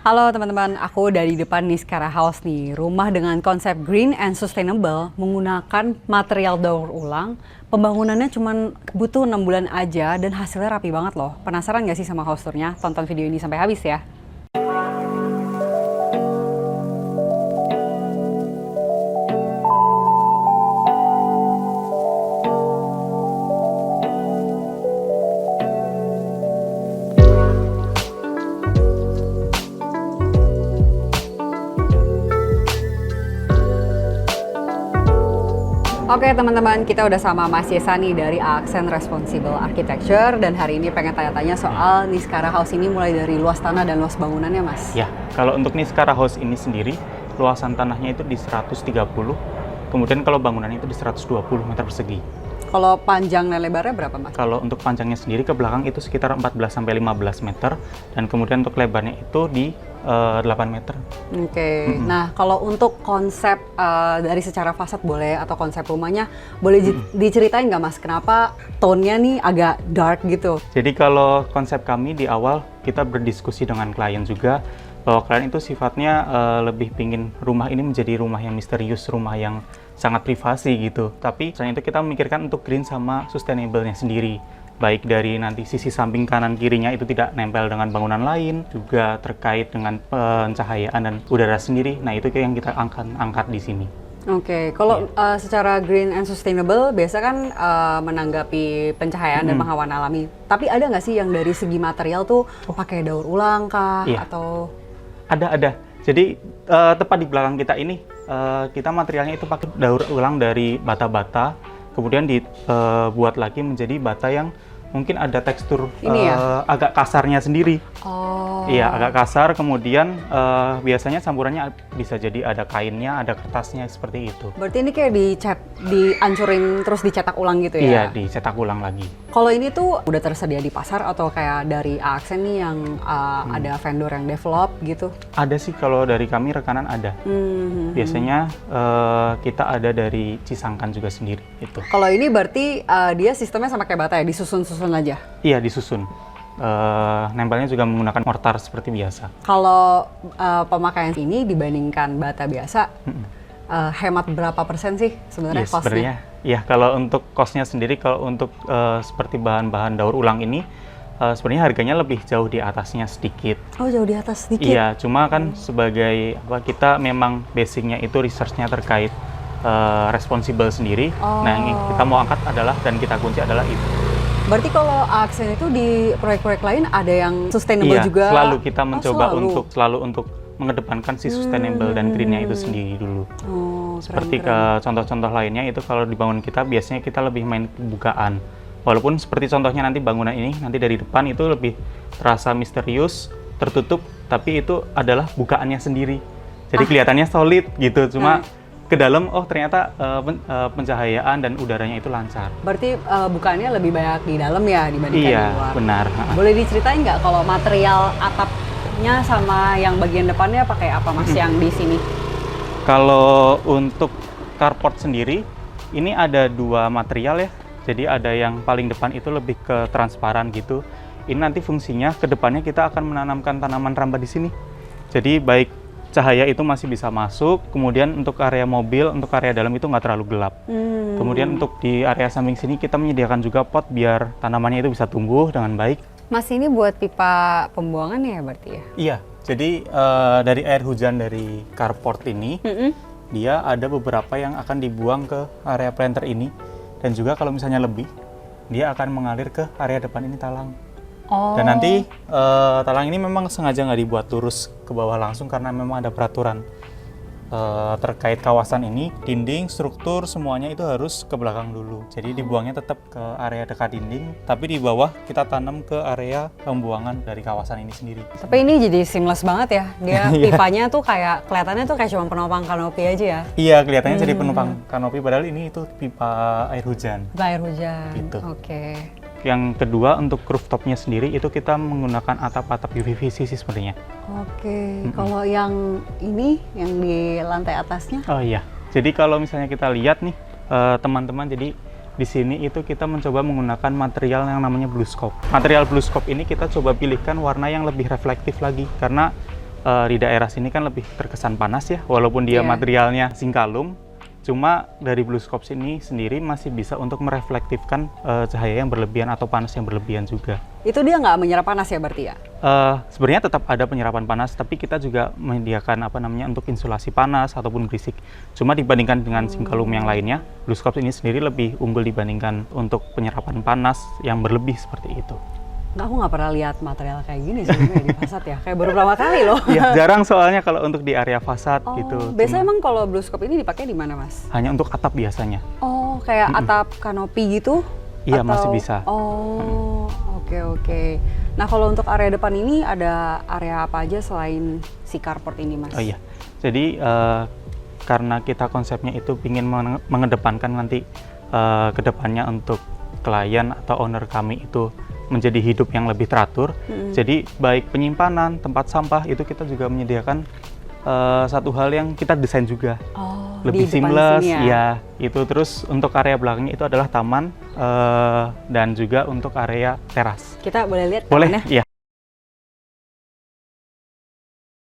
Halo teman-teman, aku dari depan Niskara House nih. Rumah dengan konsep green and sustainable menggunakan material daur ulang. Pembangunannya cuma butuh 6 bulan aja dan hasilnya rapi banget loh. Penasaran gak sih sama house tour-nya? Tonton video ini sampai habis ya. Oke teman-teman, kita udah sama Mas Yesani dari Accent Responsible Architecture dan hari ini pengen tanya-tanya soal Niskara House ini mulai dari luas tanah dan luas bangunannya, Mas. Ya, kalau untuk Niskara House ini sendiri, luasan tanahnya itu di 130, kemudian kalau bangunannya itu di 120 meter persegi. Kalau panjang dan lebarnya berapa, Mas? Kalau untuk panjangnya sendiri ke belakang itu sekitar 14-15 meter, dan kemudian untuk lebarnya itu di 8 meter. Oke. Nah, kalau untuk konsep dari secara fasad boleh atau konsep rumahnya boleh diceritain nggak, Mas? Kenapa tone-nya nih agak dark gitu? Jadi kalau konsep kami di awal kita berdiskusi dengan klien juga bahwa klien itu sifatnya lebih pingin rumah ini menjadi rumah yang misterius, rumah yang sangat privasi gitu. Tapi selain itu kita memikirkan untuk green sama sustainable-nya sendiri. Baik dari nanti sisi samping kanan kirinya itu tidak nempel dengan bangunan lain, juga terkait dengan pencahayaan dan udara sendiri. Nah, itu yang kita angkat di sini. Oke, kalau secara green and sustainable biasa kan menanggapi pencahayaan dan penghawan alami. Tapi ada nggak sih yang dari segi material tuh pakai daur ulang kah atau? Ada. Jadi tepat di belakang kita ini kita materialnya itu pakai daur ulang dari bata-bata, kemudian dibuat lagi menjadi bata yang mungkin ada tekstur agak kasarnya sendiri. Iya, agak kasar. Kemudian biasanya campurannya bisa jadi ada kainnya, ada kertasnya seperti itu. Berarti ini kayak dihancurin terus dicetak ulang gitu ya? Iya, dicetak ulang lagi. Kalau ini tuh udah tersedia di pasar atau kayak dari Accent nih yang ada vendor yang develop gitu? Ada sih, kalau dari kami rekanan ada. Biasanya kita ada dari Cisangkan juga sendiri itu. Kalau ini berarti dia sistemnya sama kayak bata ya, disusun-susun aja? Iya, disusun. Nempelnya juga menggunakan mortar seperti biasa. Kalau pemakaian ini dibandingkan bata biasa, hemat berapa persen sih sebenarnya cost-nya? Sebenarnya, ya kalau untuk cost-nya sendiri, kalau untuk seperti bahan-bahan daur ulang ini, sebenarnya harganya lebih jauh di atasnya sedikit. Oh, jauh di atas sedikit? Iya, cuma kan sebagai kita memang basicnya itu research-nya terkait responsible sendiri. Nah, yang kita mau angkat adalah dan kita kunci adalah itu. Berarti kalau Accent itu di proyek-proyek lain ada yang sustainable juga? Iya, selalu kita mencoba selalu untuk mengedepankan si sustainable dan green-nya itu sendiri dulu. Seperti ke contoh-contoh lainnya itu kalau di bangunan kita biasanya kita lebih main pembukaan. Walaupun seperti contohnya nanti bangunan ini nanti dari depan itu lebih terasa misterius, tertutup, tapi itu adalah bukaannya sendiri. Jadi kelihatannya solid gitu, cuma ke dalam ternyata pencahayaan dan udaranya itu lancar. Berarti bukaannya lebih banyak di dalam ya dibandingkan di luar? Iya, benar. Boleh diceritain nggak kalau material atapnya sama yang bagian depannya pakai apa, Mas, yang di sini? Kalau untuk carport sendiri, ini ada dua material ya. Jadi ada yang paling depan itu lebih ke transparan gitu. Ini nanti fungsinya ke depannya kita akan menanamkan tanaman ramba di sini. Jadi baik cahaya itu masih bisa masuk, kemudian untuk area mobil, untuk area dalam itu nggak terlalu gelap. Kemudian untuk di area samping sini kita menyediakan juga pot biar tanamannya itu bisa tumbuh dengan baik. Mas, ini buat pipa pembuangan ya berarti ya? Iya, jadi dari air hujan dari carport ini, dia ada beberapa yang akan dibuang ke area planter ini. Dan juga kalau misalnya lebih, dia akan mengalir ke area depan ini talang. Dan nanti talang ini memang sengaja nggak dibuat lurus ke bawah langsung karena memang ada peraturan terkait kawasan ini, dinding, struktur, semuanya itu harus ke belakang dulu. Jadi dibuangnya tetap ke area dekat dinding, tapi di bawah kita tanam ke area pembuangan dari kawasan ini sendiri. Tapi ini jadi seamless banget ya, dia pipanya tuh kayak kelihatannya tuh kayak cuma penopang kanopi aja ya? Iya, kelihatannya jadi penumpang kanopi, padahal ini itu pipa air hujan. Pipa air hujan, gitu. Oke. Yang kedua, untuk rooftopnya sendiri itu kita menggunakan atap-atap UVC sih sepertinya. Oke, kalau yang ini, yang di lantai atasnya? Oh iya, jadi kalau misalnya kita lihat nih teman-teman, jadi di sini itu kita mencoba menggunakan material yang namanya blue scope. Material blue scope ini kita coba pilihkan warna yang lebih reflektif lagi, karena di daerah sini kan lebih terkesan panas ya, walaupun dia Iya. materialnya zinkalum. Cuma dari blue scope ini sendiri masih bisa untuk mereflektifkan cahaya yang berlebihan atau panas yang berlebihan juga. Itu dia nggak menyerap panas ya berarti ya? Sebenarnya tetap ada penyerapan panas, tapi kita juga menyediakan untuk insulasi panas ataupun berisik. Cuma dibandingkan dengan zinkalum yang lainnya, blue scope ini sendiri lebih unggul dibandingkan untuk penyerapan panas yang berlebih seperti itu. Nggak, aku nggak pernah lihat material kayak gini sebenarnya di fasad ya. Kayak baru pertama kali loh. Ya, jarang soalnya kalau untuk di area fasad Oh, gitu. biasanya Cuma emang kalau blue scope ini dipakai di mana, Mas? hanya untuk atap biasanya. Oh, kayak atap kanopi gitu? Iya, masih bisa. Oh, oke. Nah, kalau untuk area depan ini ada area apa aja selain si carport ini, Mas? Oh iya, jadi karena kita konsepnya itu ingin mengedepankan nanti kedepannya untuk klien atau owner kami itu menjadi hidup yang lebih teratur. Jadi baik penyimpanan, tempat sampah itu kita juga menyediakan satu hal yang kita desain juga. Oh, Lebih di depan seamless, sini ya. Itu terus untuk area belakangnya itu adalah taman dan juga untuk area teras. Kita boleh lihat Boleh, tamannya? iya.